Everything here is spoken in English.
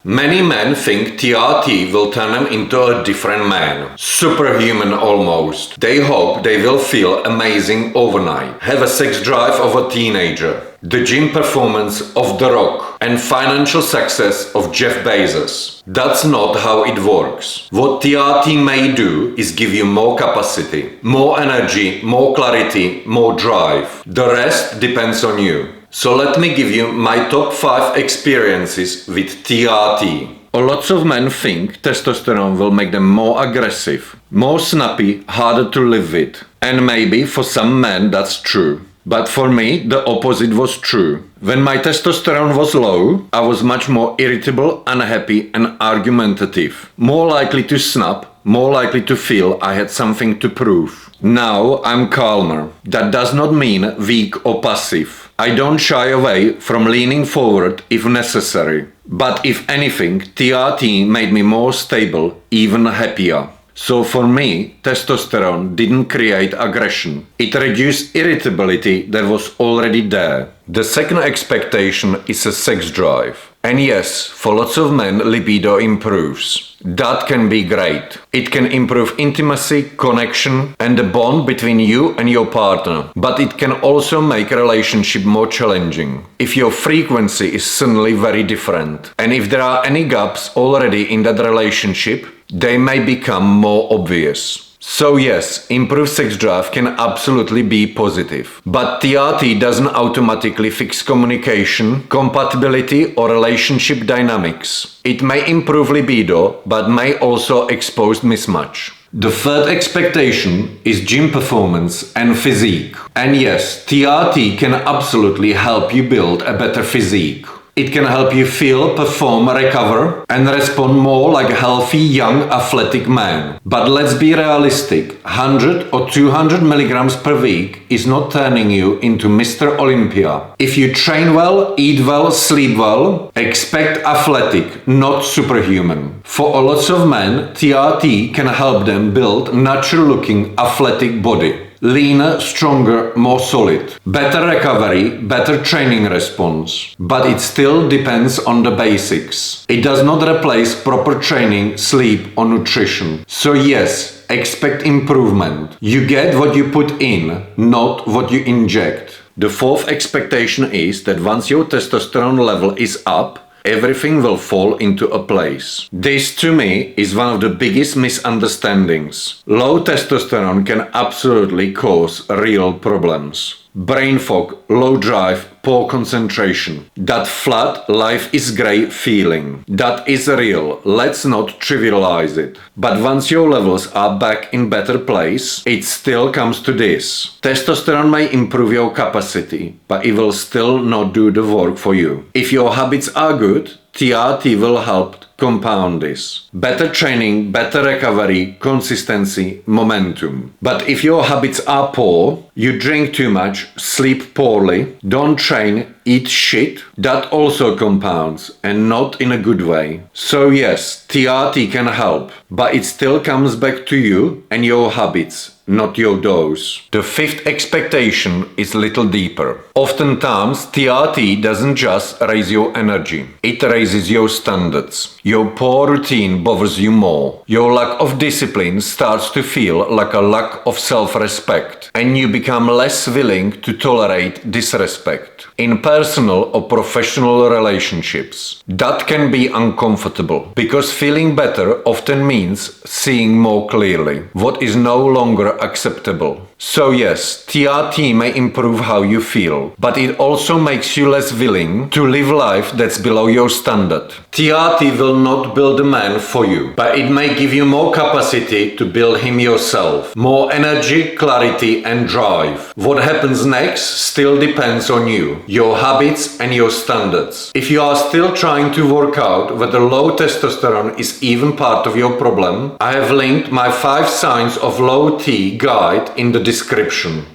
Many men think TRT will turn them into a different man. Superhuman almost. They hope they will feel amazing overnight. Have a sex drive of a teenager. The gym performance of The Rock. And financial success of Jeff Bezos. That's not how it works. What TRT may do is give you more capacity, more energy, more clarity, more drive. The rest depends on you. So let me give you my top 5 experiences with TRT. Lots of men think testosterone will make them more aggressive, more snappy, harder to live with. And maybe for some men that's true. But for me, the opposite was true. When my testosterone was low, I was much more irritable, unhappy and argumentative. More likely to snap, more likely to feel I had something to prove. Now I'm calmer. That does not mean weak or passive. I don't shy away from leaning forward if necessary. But if anything, TRT made me more stable, even happier. So for me, testosterone didn't create aggression. It reduced irritability that was already there. The second expectation is a sex drive. And yes, for lots of men, libido improves. That can be great. It can improve intimacy, connection, and the bond between you and your partner. But it can also make a relationship more challenging. If your frequency is suddenly very different, and if there are any gaps already in that relationship, they may become more obvious. So yes, improved sex drive can absolutely be positive. But TRT doesn't automatically fix communication, compatibility or relationship dynamics. It may improve libido, but may also expose mismatch. The third expectation is gym performance and physique. And yes, TRT can absolutely help you build a better physique. It can help you feel, perform, recover, and respond more like a healthy, young, athletic man. But let's be realistic, 100 or 200 milligrams per week is not turning you into Mr. Olympia. If you train well, eat well, sleep well, expect athletic, not superhuman. For lots of men, TRT can help them build natural-looking, athletic body. Leaner, stronger, more solid. Better recovery, better training response. But it still depends on the basics. It does not replace proper training, sleep or nutrition. So yes, expect improvement. You get what you put in, not what you inject. The fourth expectation is that once your testosterone level is up, everything will fall into a place. This to me is one of the biggest misunderstandings. Low testosterone can absolutely cause real problems. Brain fog, low drive, poor concentration. That flat life is grey feeling. That is real. Let's not trivialize it. But once your levels are back in better place, it still comes to this. Testosterone may improve your capacity, but it will still not do the work for you. If your habits are good, TRT will help compound this. Better training, better recovery, consistency, momentum. But if your habits are poor, you drink too much, sleep poorly, don't train, eat shit, that also compounds, and not in a good way. So yes, TRT can help, but it still comes back to you and your habits, not your dose. The fifth expectation is a little deeper. Oftentimes, TRT doesn't just raise your energy, it raises your standards. Your poor routine bothers you more. Your lack of discipline starts to feel like a lack of self-respect, and you become less willing to tolerate disrespect in personal or professional relationships. That can be uncomfortable, because feeling better often means seeing more clearly what is no longer acceptable. So yes, TRT may improve how you feel, but it also makes you less willing to live life that's below your standard. TRT will not build a man for you, but it may give you more capacity to build him yourself. More energy, clarity and drive. What happens next still depends on you, your habits and your standards. If you are still trying to work out whether low testosterone is even part of your problem, I have linked my 5 signs of low T guide in the description.